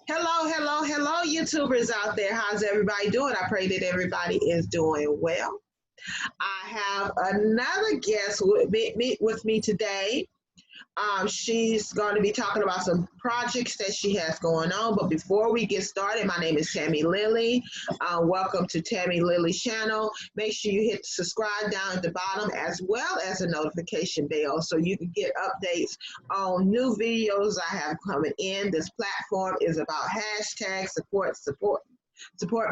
Hello, hello, hello, YouTubers out there. How's everybody doing? I pray that everybody is doing well. I have another guest with me today. She's going to be talking about some projects that she has going on. But before we get started, my name is Tammy Lily. Welcome to Tammy Lily's channel. Make sure you hit subscribe down at the bottom as well as a notification bell so you can get updates on new videos I have coming in. This platform is about hashtag support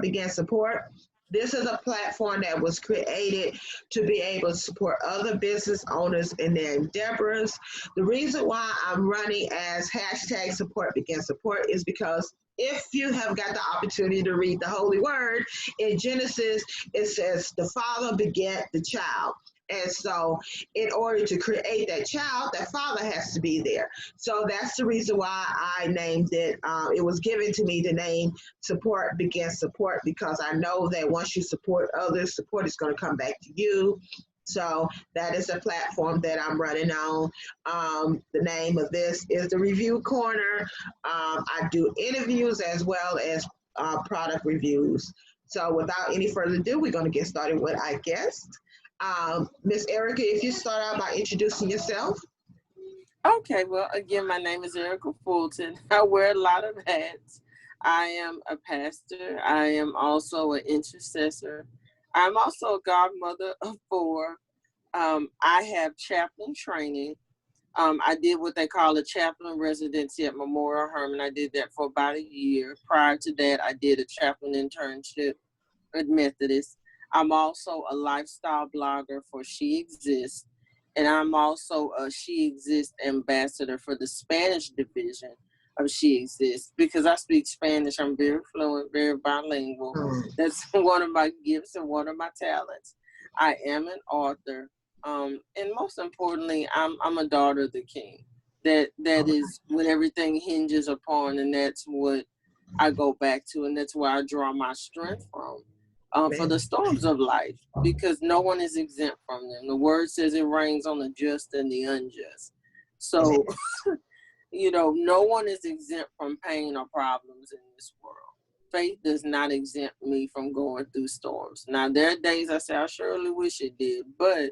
begin support. This is a platform that was created to be able to support other business owners in their endeavors. The reason why I'm running as hashtag support begin support is because if you have got the opportunity to read the Holy Word, in Genesis, it says the father begat the child. And so, in order to create that child, that father has to be there. So that's the reason why I named it. It was given to me the name Support Begins Support because I know that once you support others, support is going to come back to you. So that is a platform that I'm running on. The name of this is the Review Corner. I do interviews as well as product reviews. So without any further ado, we're going to get started with our guest. Miss Erica, if you start out by introducing yourself. Okay, well, again, my name is Erica Fulton. I wear a lot of hats. I am a pastor. I am also an intercessor. I'm also a godmother of four. I have chaplain training. I did what they call a chaplain residency at Memorial Hermann. I did that for about a year. Prior to that, I did a chaplain internship at Methodist. I'm also a lifestyle blogger for She Exists. And I'm also a She Exists ambassador for the Spanish division of She Exists. Because I speak Spanish, I'm very fluent, very bilingual. That's one of my gifts and one of my talents. I am an author. And most importantly, I'm a daughter of the King. That is what everything hinges upon, and that's what I go back to, and that's where I draw my strength from. For the storms of life, because no one is exempt from them. The word says it rains on the just and the unjust. So, no one is exempt from pain or problems in this world. Faith does not exempt me from going through storms. Now, there are days I say, I surely wish it did, but,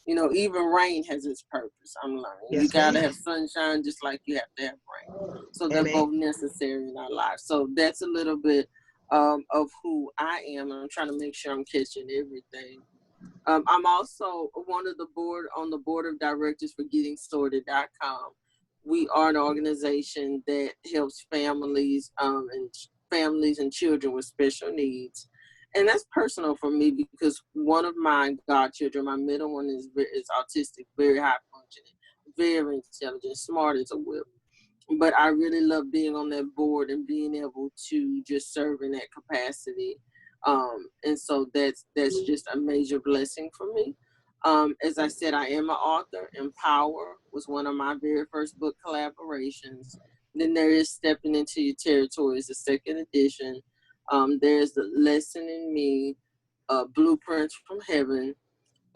even rain has its purpose. I'm learning. Yes, you got to have sunshine just like you have to have rain. So they're both necessary in our lives. So that's a little bit of who I am. I'm trying to make sure I'm catching everything. I'm also on the board of directors for GettingSorted.com. We are an organization that helps families and children with special needs. And that's personal for me because one of my godchildren, my middle one, is autistic, very high functioning, very intelligent, smart as a whip. But I really love being on that board and being able to just serve in that capacity. And so that's just a major blessing for me. As I said, I am an author. Empower was one of my very first book collaborations. Then there is Stepping Into Your Territory, is the second edition. There's The Lesson in Me, Blueprints from Heaven,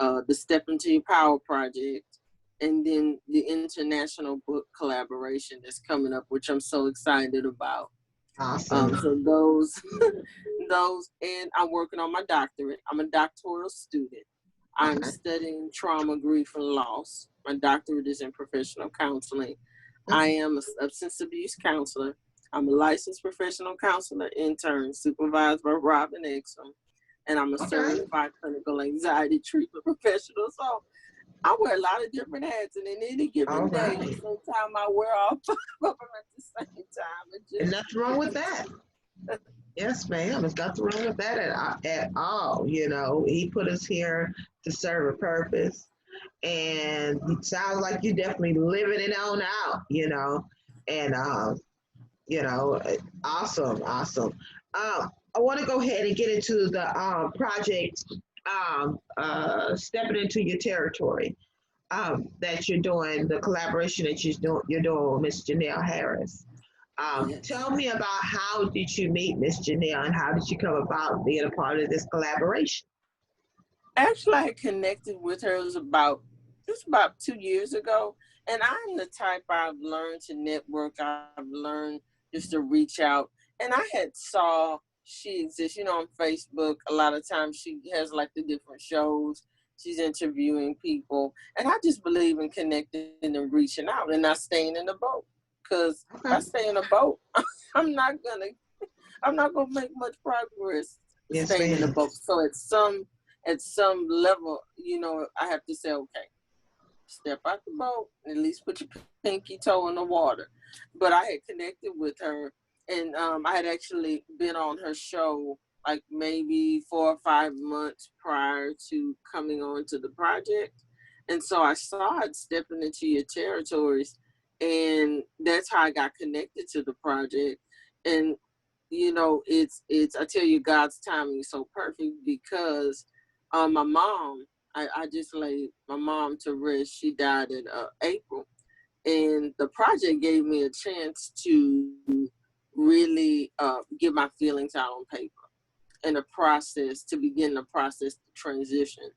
the Step Into Your Power Project, and then the international book collaboration that's coming up, which I'm so excited about. Awesome. So those, and I'm working on my doctorate. I'm a doctoral student. I'm studying trauma, grief, and loss. My doctorate is in professional counseling. I am a substance abuse counselor. I'm a licensed professional counselor intern supervised by Robin Exum. And I'm a certified clinical anxiety treatment professional. So I wear a lot of different hats, and in any given day, sometimes I wear all five of them at the same time. And nothing wrong with that. Yes, ma'am. There's nothing wrong with that at all. He put us here to serve a purpose. And it sounds like you definitely living it on out, And, awesome, awesome. I want to go ahead and get into the project, Stepping Into Your Territory, that you're doing, the collaboration that you're doing with Miss Janelle Harris. Tell me about how did you meet Miss Janelle and how did you come about being a part of this collaboration? Actually, I connected with her about 2 years ago. And I'm the type I've learned to network. I've learned just to reach out. And I had saw she exists, you know, on Facebook. A lot of times she has like the different shows. She's interviewing people. And I just believe in connecting and reaching out and not staying in the boat. Because if I stay in a boat, I'm not gonna make much progress staying in the boat. So at some level, you know, I have to say, okay, step out the boat and at least put your pinky toe in the water. But I had connected with her, and I had actually been on her show like maybe 4 or 5 months prior to coming on to the project. And so I saw it stepping into your territories, and that's how I got connected to the project. And you know, it's I tell you, God's timing is so perfect because my mom, I just laid my mom to rest. She died in April, and the project gave me a chance to really get my feelings out on paper and begin the process to transition.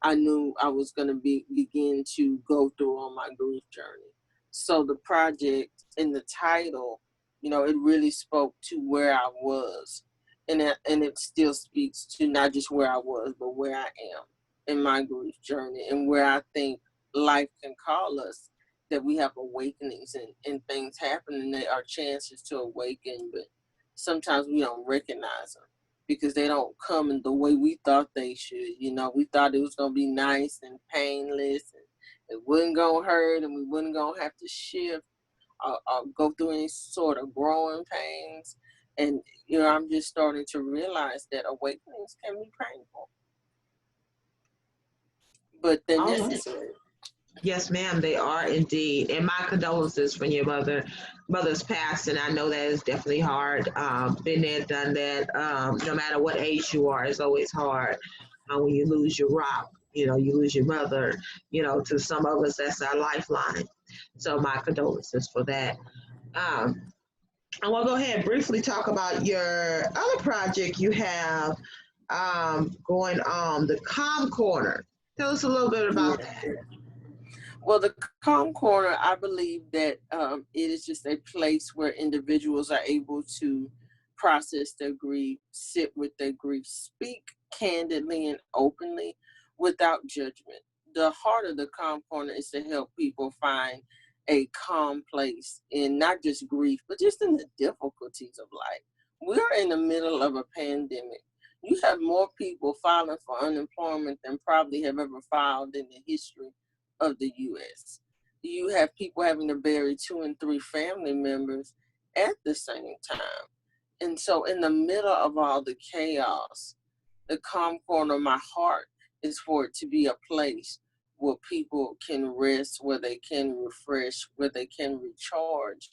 I knew I was going to begin to go through on my grief journey. So the project and the title, you know, it really spoke to where I was, and it still speaks to not just where I was, but where I am in my grief journey, and where I think life can call us, that we have awakenings and things happen, and there are chances to awaken, but sometimes we don't recognize them because they don't come in the way we thought they should. You know, we thought it was going to be nice and painless, and it wasn't going to hurt, and we wasn't going to have to shift or go through any sort of growing pains. And, you know, I'm just starting to realize that awakenings can be painful, but they're necessary. Yes, ma'am, they are indeed. And my condolences when your mother's passed, and I know that is definitely hard. Been there, done that. No matter what age you are, it's always hard when you lose your rock. You know, you lose your mother. You know, to some of us, that's our lifeline. So my condolences for that. I want to go ahead and briefly talk about your other project you have going on, the Calm Corner. Tell us a little bit about that. Well, the Calm Corner, I believe that it is just a place where individuals are able to process their grief, sit with their grief, speak candidly and openly without judgment. The heart of the Calm Corner is to help people find a calm place in not just grief, but just in the difficulties of life. We're in the middle of a pandemic. You have more people filing for unemployment than probably have ever filed in the history of the U.S. You have people having to bury 2 and 3 family members at the same time. And so in the middle of all the chaos, the Calm Corner, my heart is for it to be a place where people can rest, where they can refresh, where they can recharge.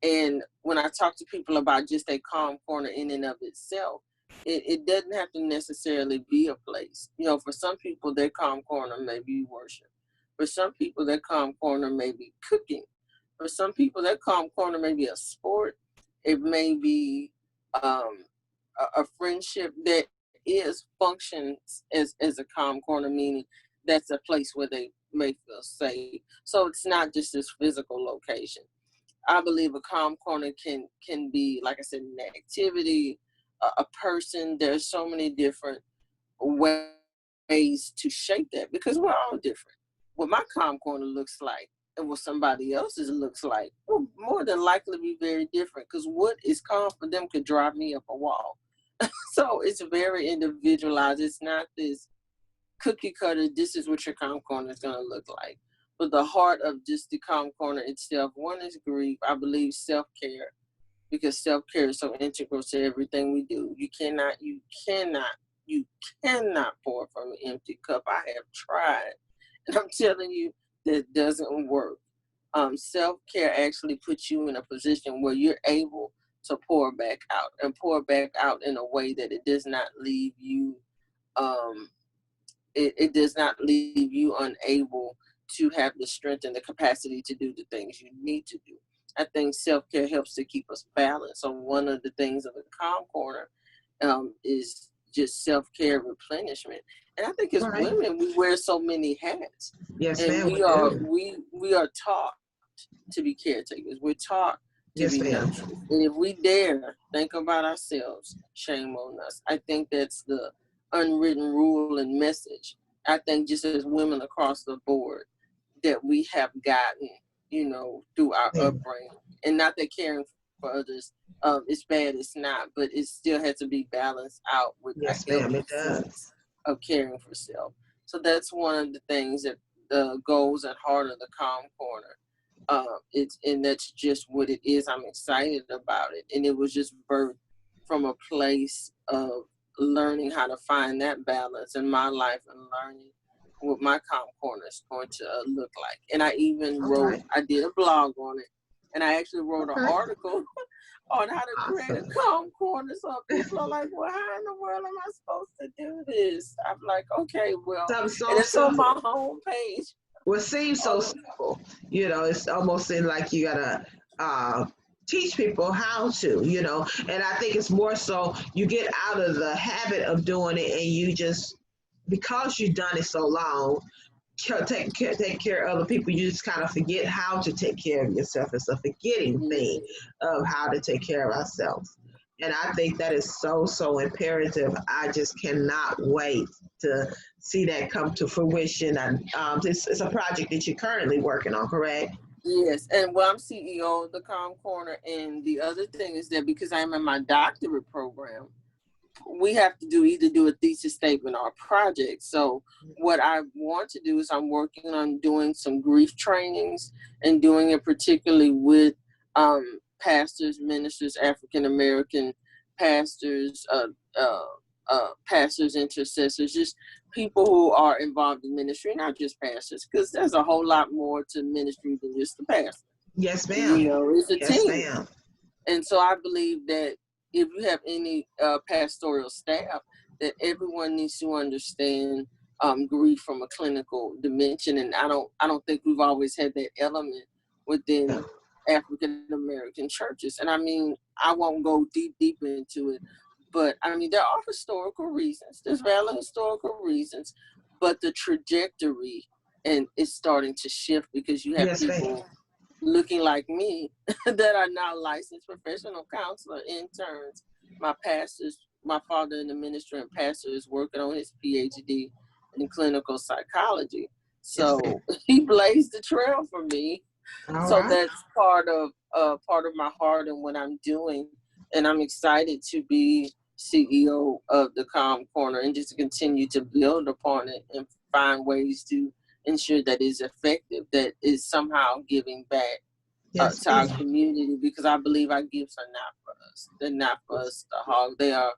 And when I talk to people about just a Calm Corner in and of itself, it doesn't have to necessarily be a place. You know, for some people, their Calm Corner may be worship. For some people, their Calm Corner may be cooking. For some people, their Calm Corner may be a sport. It may be a friendship that functions as a Calm Corner, meaning that's a place where they may feel safe. So it's not just this physical location. I believe a Calm Corner can be, like I said, an activity, a person. There's so many different ways to shape that because we're all different. What my Calm Corner looks like and what somebody else's looks like will more than likely be very different, because what is calm for them could drive me up a wall. So it's very individualized. It's not this cookie cutter, this is what your Calm Corner is going to look like. But the heart of just the Calm Corner itself, one is grief. I believe self-care, because self-care is so integral to everything we do. You cannot pour from an empty cup. I have tried, and I'm telling you, that doesn't work. Self-care actually puts you in a position where you're able to pour back out, and pour back out in a way that it does not leave you it does not leave you unable to have the strength and the capacity to do the things you need to do. I think self-care helps to keep us balanced. So one of the things of the Calm Corner is just self-care replenishment. And I think as women, we wear so many hats. Yes, and ma'am, we are taught to be caretakers. We're taught to Yes, be ma'am. nurturers. And if we dare think about ourselves, shame on us. I think that's the unwritten rule and message. I think just as women across the board that we have gotten, through our upbringing. And not that caring for others is bad, it's not, but it still has to be balanced out with a Yes, ma'am, healthy it does. sense of caring for self. So that's one of the things that goes at heart of the Calm Corner. And that's just what it is. I'm excited about it. And it was just birthed from a place of learning how to find that balance in my life and learning what my Calm Corner is going to look like. And I even I did a blog on it, and I actually wrote an article on how to create a Calm Corner. So people are like, well, how in the world am I supposed to do this? I'm like, okay, well, and it's on my homepage. Well, it seems so simple. It's almost like you gotta teach people how to, and I think it's more so you get out of the habit of doing it, and you just, because you've done it so long, take care of other people, you just kind of forget how to take care of yourself. It's a forgetting thing of how to take care of ourselves. And I think that is so, so imperative. I just cannot wait to see that come to fruition. And it's a project that you're currently working on, correct? Yes, and I'm CEO of the Calm Corner. And the other thing is that because I'm in my doctorate program, we have to either do a thesis statement or a project. So what I want to do is I'm working on doing some grief trainings and doing it particularly with pastors, ministers, African-American pastors, pastors, intercessors, just people who are involved in ministry, not just pastors, because there's a whole lot more to ministry than just the pastor. Yes, ma'am. It's a yes, team. Ma'am. And so I believe that if you have any pastoral staff, that everyone needs to understand grief from a clinical dimension. And I don't think we've always had that element within African American churches. And I mean, I won't go deep into it, but I mean, there are historical reasons. There's valid historical reasons, but the trajectory is starting to shift because you have people looking like me that are now licensed professional counselor interns. My father in the ministry and pastor is working on his PhD in clinical psychology. So he blazed the trail for me. That's part of my heart and what I'm doing. And I'm excited to be CEO of the Calm Corner and just to continue to build upon it and find ways to ensure that it's effective, that is somehow giving back to our community, because I believe our gifts are not for us. They're not for us to hog. They are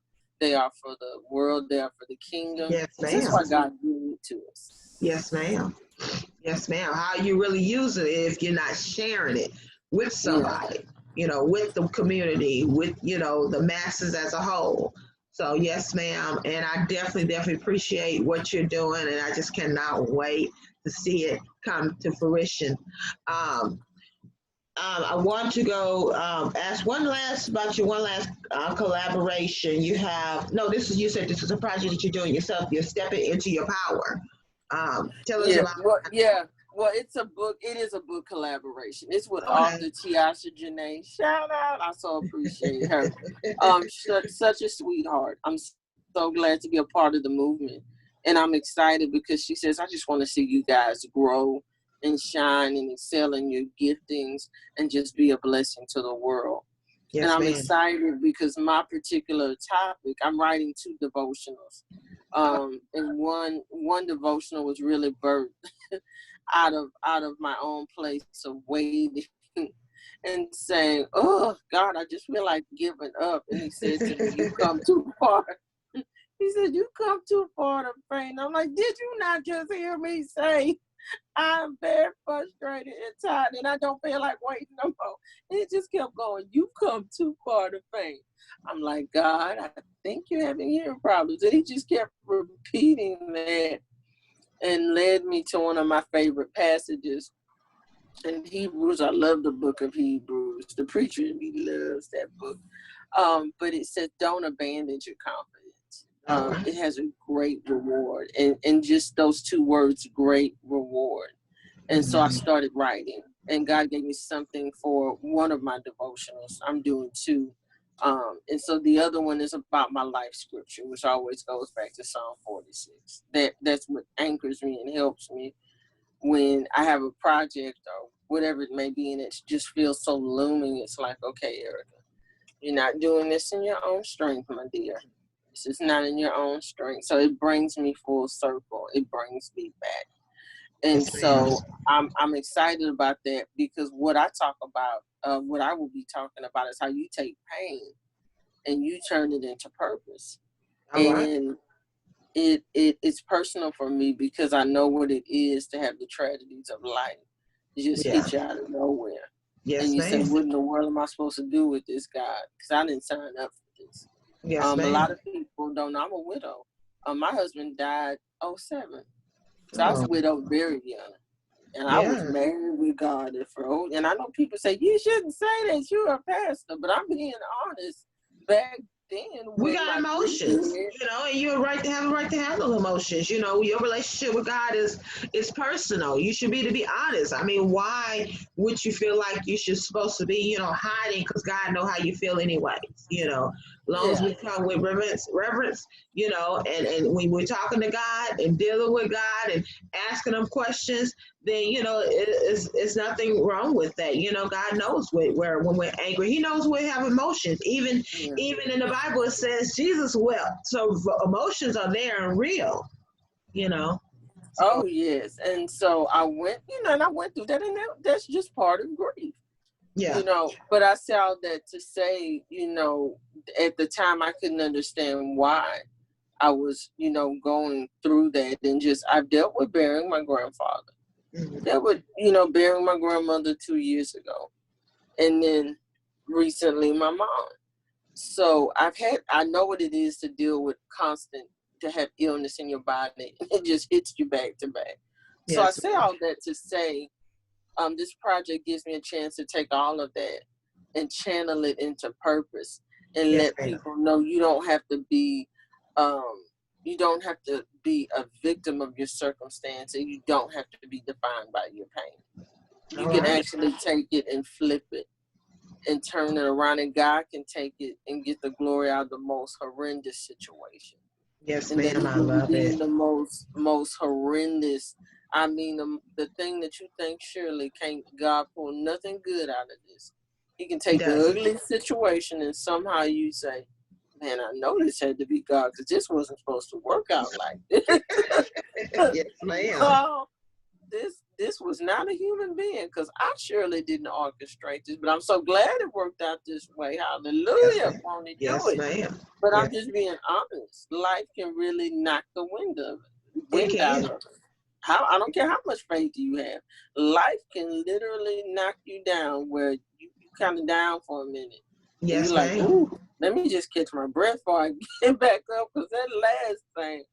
for the world. They are for the kingdom. Yes, ma'am. That's why God gave it to us. Yes, ma'am. Yes, ma'am. How are you really using it if you're not sharing it with somebody, with the community, with, the masses as a whole. So yes, ma'am. And I definitely appreciate what you're doing. And I just cannot wait to see it come to fruition. I want to go ask one last collaboration. You said this is a project that you're doing yourself. You're stepping into your power. Tell us about that. Well, it's a book. It is a book collaboration. It's with author Tiasha Janae. Shout out. I so appreciate her. Such a sweetheart. I'm so glad to be a part of the movement. And I'm excited because she says, I just want to see you guys grow and shine and excel in your giftings and just be a blessing to the world. Yes, and I'm excited because my particular topic, I'm writing 2 devotionals. And one devotional was really birthed out of my own place of waiting and saying, oh God, I just feel like giving up. And he said to me, you come too far. He said, you come too far to faint. I'm like, did you not just hear me say, I'm very frustrated and tired and I don't feel like waiting no more. And it just kept going, you've come too far to faint. I'm like, God, I think you're having hearing problems. And he just kept repeating that and led me to one of my favorite passages in Hebrews. I love the book of Hebrews. The preacher in me loves that book. But it says, don't abandon your confidence. It has a great reward. And just those 2 words, great reward. And so I started writing. and God gave me something for one of my devotionals. I'm doing 2. And so the other one is about my life scripture, which always goes back to Psalm 46. That's what anchors me and helps me when I have a project or whatever it may be, and it just feels so looming. It's like, okay, Erica, you're not doing this in your own strength, my dear. This is not in your own strength. So it brings me full circle. It brings me back. And Yes, ma'am. so I'm excited about that, because what I talk about, what I will be talking about is how you take pain and you turn it into purpose. All right. And it's personal for me, because I know what it is to have the tragedies of life just Yeah. hit you out of nowhere. Yes, And you say, ma'am. what in the world am I supposed to do with this, God? Because I didn't sign up for this. Yes, A ma'am. lot of people don't know I'm a widow. My husband died 2007. So I was Oh, widowed very young. And I was yeah. married with God and I know people say, you shouldn't say that, you're a pastor, but I'm being honest. Back then, We when got my grief emotions, hit, and you're right to have the right to handle emotions. Your relationship with God is personal. You should be to be honest. I mean, why would you feel like you should supposed to be, hiding? Because God know how you feel anyways. Long as yeah. we come with reverence, and when we're talking to God and dealing with God and asking Him questions, then it's nothing wrong with that. God knows when we're angry. He knows we have emotions. Even Yeah. even in the Bible, it says Jesus wept. So emotions are there and real. So Oh, yes. And so I went, and I went through that, and that's just part of grief. yeah, But I say all that to say, at the time I couldn't understand why I was, going through that. And just, I've dealt with burying my grandfather, mhm. dealt with, burying my grandmother 2 years ago. And then recently my mom. So I know what it is to deal with to have illness in your body. It just hits you back to back. So I Yes, say ma'am. all that to say, this project gives me a chance to take all of that and channel it into purpose and Yes, let ma'am. people know you don't have to be a victim of your circumstance, and you don't have to be defined by your pain. You All can right. actually take it and flip it and turn it around, and God can take it and get the glory out of the most horrendous situation. Yes, And that ma'am. he I can love redeem it. the most horrendous. I mean, the thing that you think surely can't God pull nothing good out of this. He can He take the does. ugly situation and somehow you say, man, I know this had to be God, because this wasn't supposed to work out like this. Yes, ma'am. Oh, this was not a human being, because I surely didn't orchestrate this, but I'm so glad it worked out this way. Yes, Hallelujah. ma'am. Won't he do Yes, it? ma'am. But Yes, I'm just being honest. Life can really knock the it wind out can. of it. I don't care how much faith you have. Life can literally knock you down where you kind of down for a minute. And Yes, you're like, ma'am. ooh, let me just catch my breath before I get back up, because that last thing,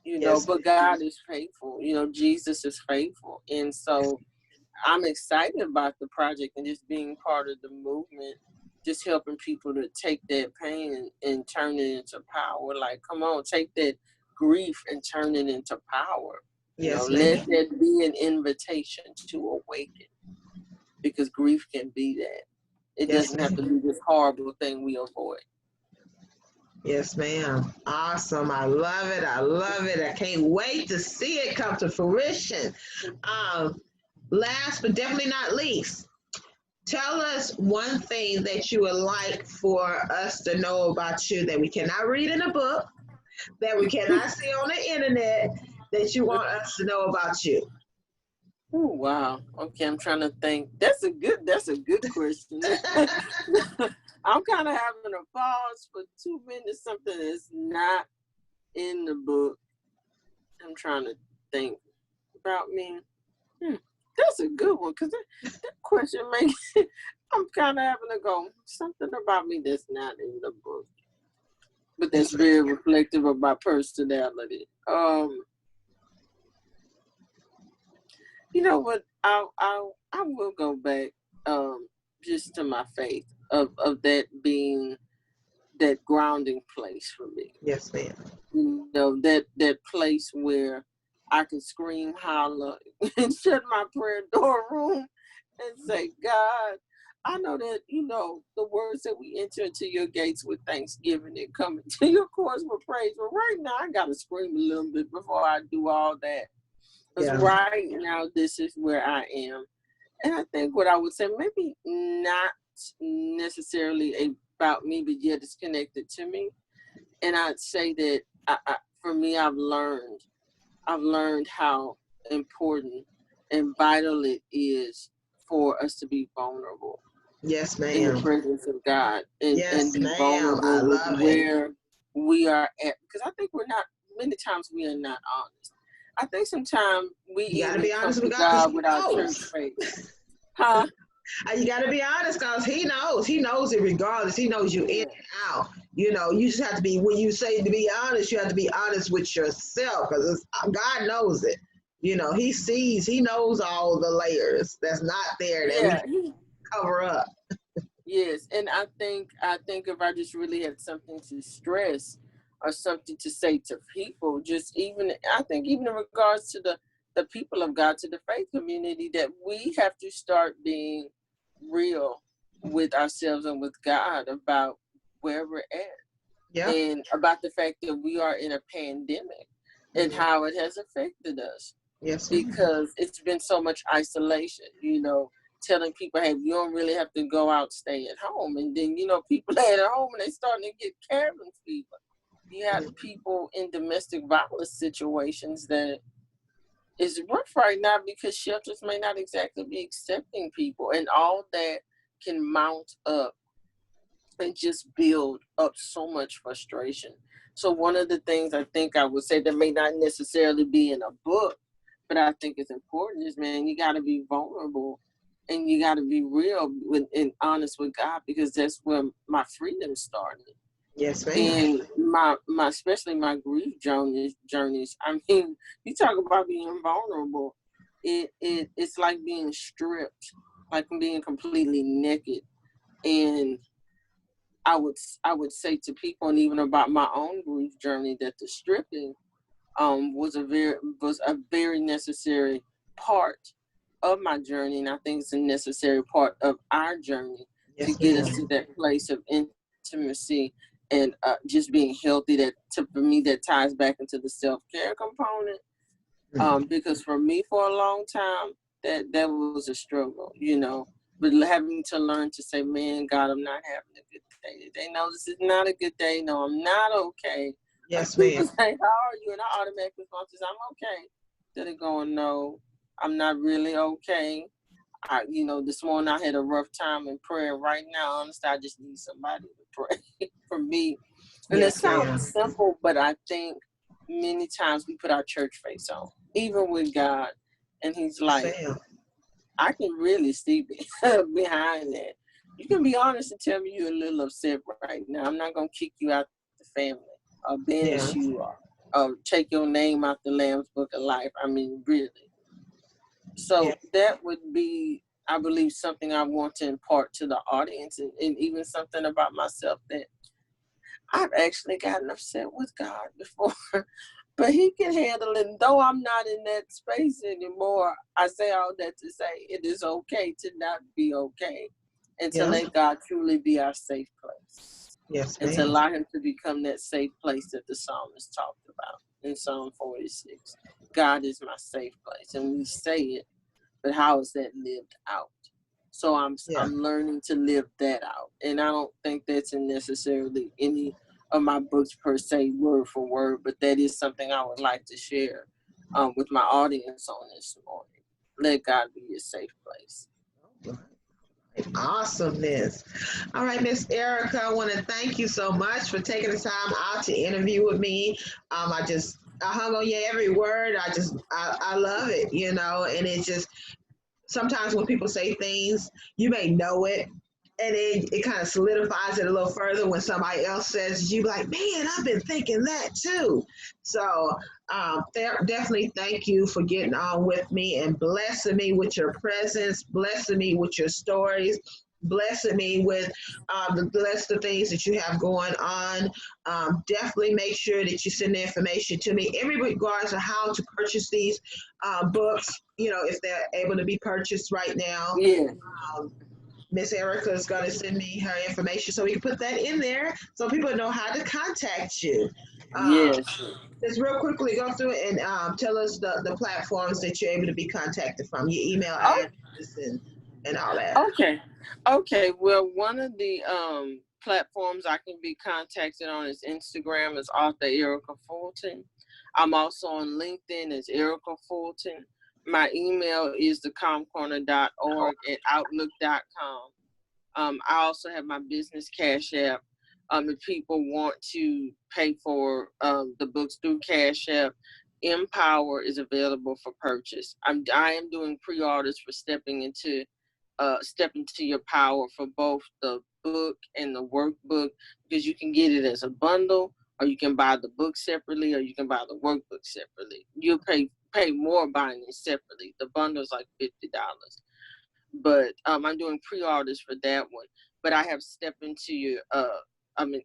Yes, but God is faithful. Jesus is faithful. And so I'm excited about the project and just being part of the movement, just helping people to take that pain and turn it into power. Like, come on, take that grief and turn it into power. yes, Let ma'am. that be an invitation to awaken, because grief can be that. It Yes, doesn't have to ma'am. be this horrible thing we avoid. Yes, ma'am. Awesome. I love it. I love it. I can't wait to see it come to fruition. Um, Last but definitely not least, tell us one thing that you would like for us to know about you that we cannot read in a book, that we cannot see on the internet, that you want us to know about you. Oh, wow. Okay, I'm trying to think. That's a good question. I'm kind of having a pause for 2 minutes, something that's not in the book. I'm trying to think about me. That's a good one, because that question makes I'm kind of having to go, something about me that's not in the book, but that's Yes, ma'am. very reflective of my personality. You know what? I will go back just to my faith of that being that grounding place for me. Yes, ma'am. That place where I can scream, holler, and shut my prayer door room and say, God, I know that, the words that we enter into your gates with thanksgiving and come into your courts with praise. But right now, I got to scream a little bit before I do all that. Because right now, this is where I am. And I think what I would say, maybe not necessarily about me, but yet it's connected to me. And I'd say that for me, I've learned how important and vital it is for us to be vulnerable. Yes, ma'am. In the presence of God, and be ma'am. vulnerable with where we are at. Because I think many times we are not honest. I think sometimes we even come to God with our church faith. Huh? You got to be honest, because he knows it regardless. He knows you in and out. You just have to be, when you say to be honest, you have to be honest with yourself, because God knows it. He sees, he knows all the layers that's not there that we cover up. Yes, and I think if I just really had something to stress or something to say to people, I think even in regards to the people of God, to the faith community, that we have to start being real with ourselves and with God about where we're at, and about the fact that we are in a pandemic and how it has affected us. Yes, because it's been so much isolation, telling people, hey, you don't really have to go out, stay at home. And then, people at home and they starting to get cabin fever. You have people in domestic violence situations that is rough right now because shelters may not exactly be accepting people, and all that can mount up and just build up so much frustration. So one of the things I think I would say that may not necessarily be in a book, but I think it's important is, man, you got to be vulnerable and you got to be real and honest with God, because that's where my freedom started. Yes, ma'am. And my especially my grief journeys. I mean, you talk about being vulnerable. It's like being stripped, like being completely naked. And I would say to people, and even about my own grief journey, that the stripping was a very necessary part of my journey, and I think it's a necessary part of our journey to get us to that place of intimacy and just being healthy. For me, that ties back into the self-care component. Because for me, for a long time, that was a struggle, but having to learn to say, man, God, I'm not having a good day. They know this is not a good day. No, I'm not okay. Yes, people say, how are you? And I automatically respond, I'm okay. Then they're going, no, I'm not really okay. This morning I had a rough time in prayer. Right now, honestly, I just need somebody to pray for me. And it sounds simple, but I think many times we put our church face on, even with God. And he's like, I can really see behind that. You can be honest and tell me you're a little upset right now. I'm not going to kick you out the family or banish you or take your name out the Lamb's Book of Life. I mean, really. So that would be, I believe, something I want to impart to the audience, and even something about myself that I've actually gotten upset with God before. But he can handle it. And though I'm not in that space anymore, I say all that to say it is okay to not be okay, and to let God truly be our safe place. And to allow him to become that safe place that the psalmist talked about in Psalm 46. God is my safe place. And we say it, but how is that lived out? So I'm learning to live that out. And I don't think that's in necessarily any of my books per se, word for word, but that is something I would like to share with my audience on this morning. Let God be your safe place. Awesomeness. All right, Miss Erica, I want to thank you so much for taking the time out to interview with me. I hung on your every word. I love it, and it just, sometimes when people say things, you may know it, and it kind of solidifies it a little further when somebody else says, you like, man, I've been thinking that too. So definitely thank you for getting on with me and blessing me with your presence, blessing me with your stories, blessing me with the list of things that you have going on. Definitely make sure that you send the information to me in regards to how to purchase these books, if they're able to be purchased right now. Yeah. Um, Miss Erica is going to send me her information so we can put that in there so people know how to contact you. Yes. Just real quickly go through it and tell us the platforms that you're able to be contacted from, your email Oh, address and all that. okay. Okay. Well, one of the platforms I can be contacted on is Instagram as author Erica Fulton. I'm also on LinkedIn as Erica Fulton. My email is thecalmcorner.org@outlook.com. I also have my business Cash App. If people want to pay for the books through Cash App, Empower is available for purchase. I am doing pre-orders for Stepping Into Your Power for both the book and the workbook, because you can get it as a bundle, or you can buy the book separately, or you can buy the workbook separately. You'll pay more buying it separately. The bundle is like $50. But I'm doing pre-orders for that one. But I have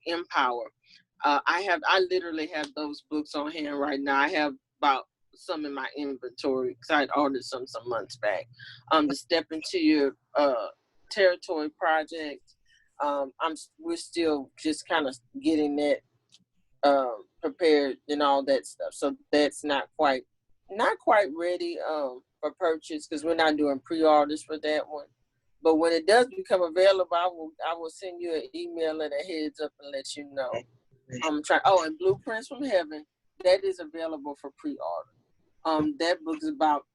Empower. I literally have those books on hand right now. I have about some in my inventory because I had ordered some months back. The Step Into Your Territory project. We're still just kind of getting that prepared and all that stuff. So that's not quite ready for purchase because we're not doing pre-orders for that one. But when it does become available, I will send you an email and a heads up and let you know. I'm trying. Oh, and Blueprints from Heaven, that is available for pre-order. That book is about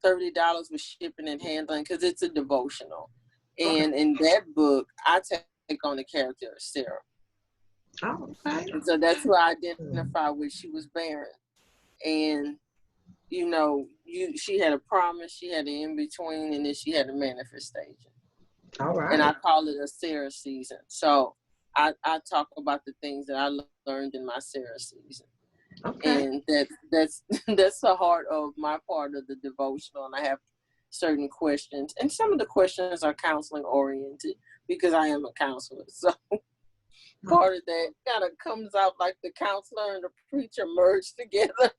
$30 with shipping and handling because it's a devotional. And in that book, I take on the character of Sarah. Oh, okay. And so that's who I identify with. She was barren. And she had a promise, she had an in-between, and then she had a manifestation. All right. And I call it a Sarah season. So I talk about the things that I learned in my Sarah season. Okay. And that's the heart of my part of the devotional. And I have certain questions. And some of the questions are counseling oriented because I am a counselor. So part of that kind of comes out like the counselor and the preacher merged together.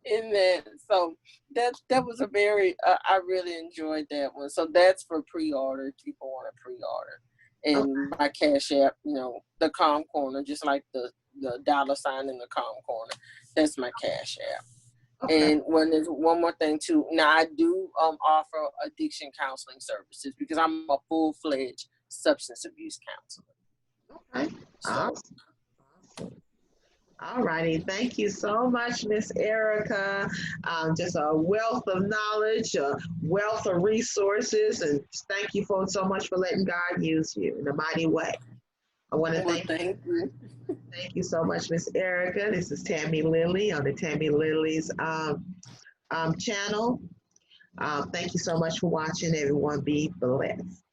In that, so that was a very I really enjoyed that one. So that's for pre-order if people want to pre-order. And my Cash App, the Calm Corner, just like the $ in the Calm Corner, that's my Cash App. Okay. And when there's one more thing too, now I do offer addiction counseling services because I'm a full-fledged substance abuse counselor. Okay. Awesome. All righty. Thank you so much, Miss Erica. Just a wealth of knowledge, a wealth of resources, and thank you so much for letting God use you in a mighty way. I want to thank you. Thank you so much, Miss Erica. This is Tammy Lily on the Tammy Lily's channel. Thank you so much for watching. Everyone be blessed.